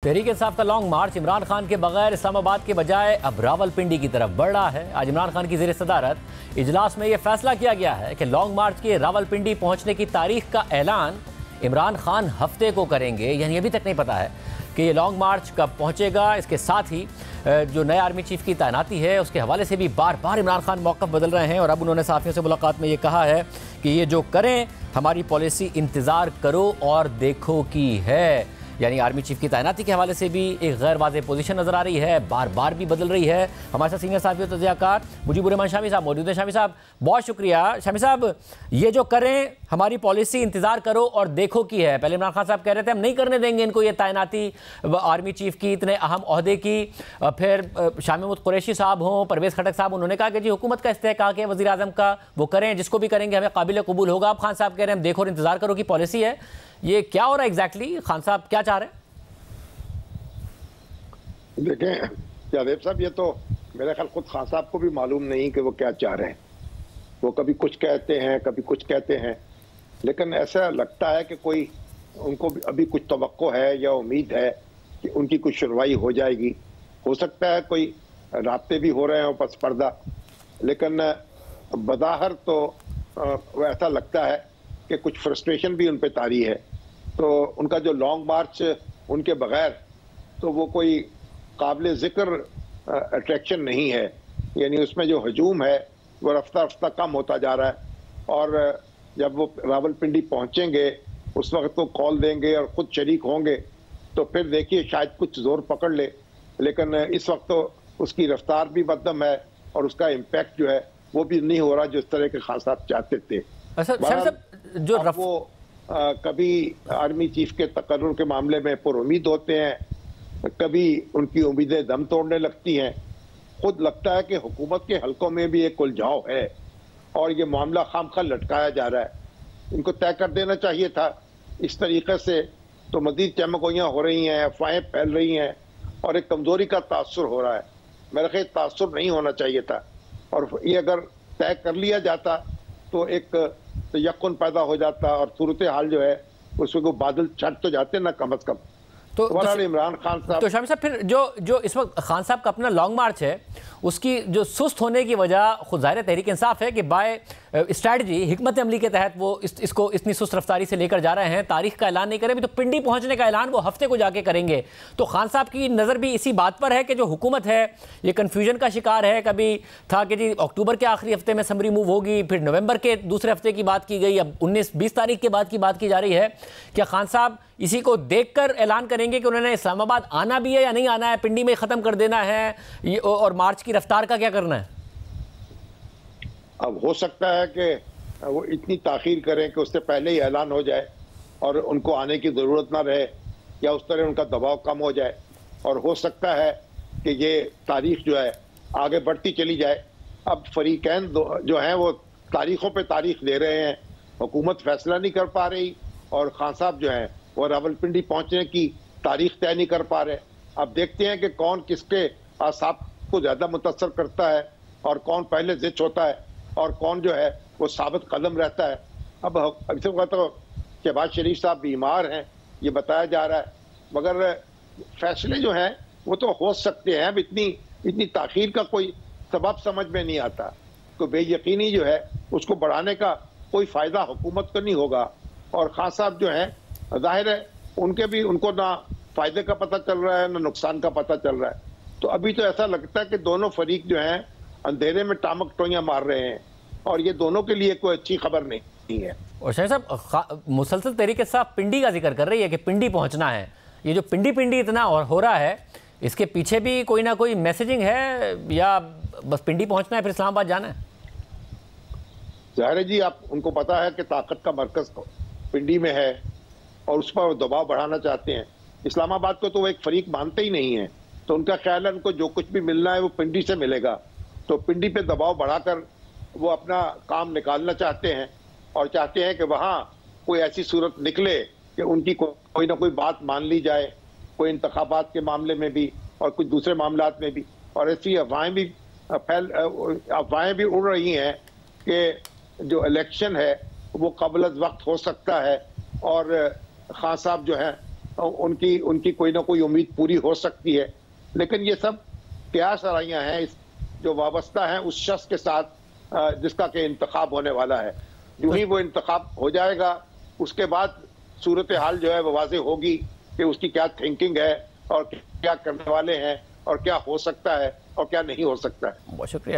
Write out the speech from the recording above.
तहरीक इंसाफ का लॉन्ग मार्च इमरान खान के बगैर इस्लामाबाद के बजाय अब रावलपिंडी की तरफ बढ़ रहा है। आज इमरान खान की ज़ेर सदारत इजलास में यह फैसला किया गया है कि लॉन्ग मार्च के रावलपिंडी पहुंचने की तारीख का ऐलान इमरान खान हफ्ते को करेंगे। यानी अभी तक नहीं पता है कि ये लॉन्ग मार्च कब पहुंचेगा। इसके साथ ही जो नए आर्मी चीफ की तैनाती है उसके हवाले से भी बार बार इमरान खान मौक़िफ़ बदल रहे हैं और अब उन्होंने साथियों से मुलाकात में ये कहा है कि ये जो करें हमारी पॉलिसी इंतज़ार करो और देखो की है। यानी आर्मी चीफ की तैनाती के हवाले से भी एक गैर वाज़ेह पोजीशन नज़र आ रही है, बार बार भी बदल रही है। हमारे साथ सीनियर साहब तज़कियाकार मुजीबुर रहमान शामी साहब मौजूद हैं। शामी साहब बहुत शुक्रिया। शामी साहब, ये जो करें हमारी पॉलिसी इंतज़ार करो और देखो की है। पहले इमरान खान साहब कह रहे थे हम नहीं करने देंगे इनको ये तैनाती आर्मी चीफ की, इतने अहम ओहदे की। फिर शामी महमूद कुरैशी साहब हों, परवेज़ खटक साहब, उन्होंने कहा कि जी हुकूमत का इस्तेहकाक है वज़ीर आज़म का, वो करें, जिसको भी करेंगे हमें काबिल कबूल होगा। अब खान साहब कह रहे हैं हम देखो और इंतज़ार करो की पॉलिसी है। ये क्या हो रहा है एग्जैक्टली? खान साहब क्या चाह रहे हैं? देखें जावेद साहब, ये तो मेरे ख्याल खुद खान साहब को भी मालूम नहीं कि वो क्या चाह रहे हैं। वो कभी कुछ कहते हैं, कभी कुछ कहते हैं, लेकिन ऐसा लगता है कि कोई उनको अभी कुछ तवक्को है या उम्मीद है कि उनकी कुछ शुरुआत हो जाएगी। हो सकता है कोई राब्ते भी हो रहे हैं पस पर्दा, लेकिन बज़ाहिर तो वो ऐसा लगता है कि कुछ फ्रस्ट्रेशन भी उन पर तारी है। तो उनका जो लॉन्ग मार्च उनके बगैर तो वो कोई काबिल ज़िक्र अट्रैक्शन नहीं है। यानी उसमें जो हजूम है वो रफ्ता रफ्ता कम होता जा रहा है और जब वो रावलपिंडी पहुंचेंगे उस वक्त तो कॉल देंगे और ख़ुद शरीक होंगे तो फिर देखिए शायद कुछ ज़ोर पकड़ ले। लेकिन इस वक्त तो उसकी रफ्तार भी मध्यम है और उसका इम्पैक्ट जो है वो भी नहीं हो रहा जिस तरह के खान साहब चाहते थे। जो वो कभी आर्मी चीफ के तकर्रुर के मामले में पुरुम्मीद होते हैं, कभी उनकी उम्मीदें दम तोड़ने लगती हैं। खुद लगता है कि हुकूमत के हलकों में भी एक उलझाव है और ये मामला खामखा लटकाया जा रहा है। इनको तय कर देना चाहिए था। इस तरीके से तो मज़ीद चमकोइयाँ हो रही हैं, अफवाहें फैल रही हैं और एक कमज़ोरी का तासुर हो रहा है। मेरे ख्याल तासुर नहीं होना चाहिए था और ये अगर तय कर लिया जाता तो एक यकीन पैदा हो जाता और सूरत हाल जो है उसमें को बादल छट तो जाते ना कम अज़ कम। तो इमरान खान साहब तो शामी साहब फिर जो इस वक्त खान साहब का अपना लॉन्ग मार्च है उसकी जो सुस्त होने की वजह खुद ज़ाहिर तहरीक इंसाफ है कि बाय स्ट्रैटेजी हिकमत अमली के तहत वो इसको इतनी सुस्त रफ्तारी से लेकर जा रहे हैं। तारीख का ऐलान नहीं करें तो पिंडी पहुंचने का ऐलान वो हफ्ते को जाके करेंगे। तो खान साहब की नज़र भी इसी बात पर है कि जो हुकूमत है ये कन्फ्यूजन का शिकार है। कभी था कि जी अक्टूबर के आखिरी हफ्ते में समरी मूव होगी, फिर नवंबर के दूसरे हफ्ते की बात की गई, अब 19-20 तारीख के बाद की बात की जा रही है। क्या खान साहब इसी को देखकर ऐलान करेंगे कि उन्होंने इस्लामाबाद आना भी है या नहीं आना है, पिंडी में ख़त्म कर देना है और मार्च की रफ्तार का क्या करना है? अब हो सकता है कि वो इतनी ताख़ीर करें कि उससे पहले ही ऐलान हो जाए और उनको आने की ज़रूरत ना रहे या उस तरह उनका दबाव कम हो जाए। और हो सकता है कि ये तारीख जो है आगे बढ़ती चली जाए। अब फरीकैन जो हैं वो तारीख़ों पे तारीख दे रहे हैं, हुकूमत फ़ैसला नहीं कर पा रही और खान साहब जो हैं वो रावलपिंडी पहुँचने की तारीख तय नहीं कर पा रहे। अब देखते हैं कि कौन किसके आसाब को ज़्यादा मुतासर करता है और कौन पहले ज़िच होता है और कौन जो है वो साबित कदम रहता है। अब अक्सर का तो शहबाज शरीफ साहब बीमार हैं ये बताया जा रहा है, मगर फैसले जो हैं वो तो हो सकते हैं। अब इतनी ताख़ीर का कोई सबब समझ में नहीं आता। तो बेयकीनी जो है उसको बढ़ाने का कोई फ़ायदा हुकूमत को नहीं होगा। और खान साहब जो हैं ज़ाहिर है उनको ना फ़ायदे का पता चल रहा है ना नुकसान का पता चल रहा है। तो अभी तो ऐसा लगता है कि दोनों फरीक जो हैं अंधेरे में टामक टोइयाँ मार रहे हैं और ये दोनों के लिए कोई अच्छी खबर नहीं है। और शाहिद साहब मुसलसल तरीके से पिंडी का जिक्र कर रही है कि पिंडी पहुंचना है। ये जो पिंडी इतना और हो रहा है इसके पीछे भी कोई ना कोई मैसेजिंग है या बस पिंडी पहुंचना है फिर इस्लामाबाद जाना है? ज़ाहिर जी, आप उनको पता है कि ताकत का मरकज़ पिंडी में है और उस पर दबाव बढ़ाना चाहते हैं। इस्लामाबाद को तो वो एक फरीक मानते ही नहीं है। तो उनका ख्याल है उनको जो कुछ भी मिलना है वो पिंडी से मिलेगा। तो पिंडी पे दबाव बढ़ाकर वो अपना काम निकालना चाहते हैं और चाहते हैं कि वहाँ कोई ऐसी सूरत निकले कि उनकी कोई ना कोई बात मान ली जाए, कोई इंतखाबात के मामले में भी और कुछ दूसरे मामलात में भी। और ऐसी अफवाहें भी उड़ रही हैं कि जो इलेक्शन है वो क़ब्ल वक्त हो सकता है और खान साहब जो है उनकी उनकी कोई ना कोई उम्मीद पूरी हो सकती है। लेकिन ये सब प्यास आराइयां हैं इस जो वाबस्ता है उस शख्स के साथ जिसका के इंतखाब होने वाला है। यूं ही वो इंतखाब हो जाएगा, उसके बाद सूरत हाल जो है वो वाज़ेह होगी कि उसकी क्या थिंकिंग है और क्या करने वाले हैं और क्या हो सकता है और क्या नहीं हो सकता है। बहुत शुक्रिया।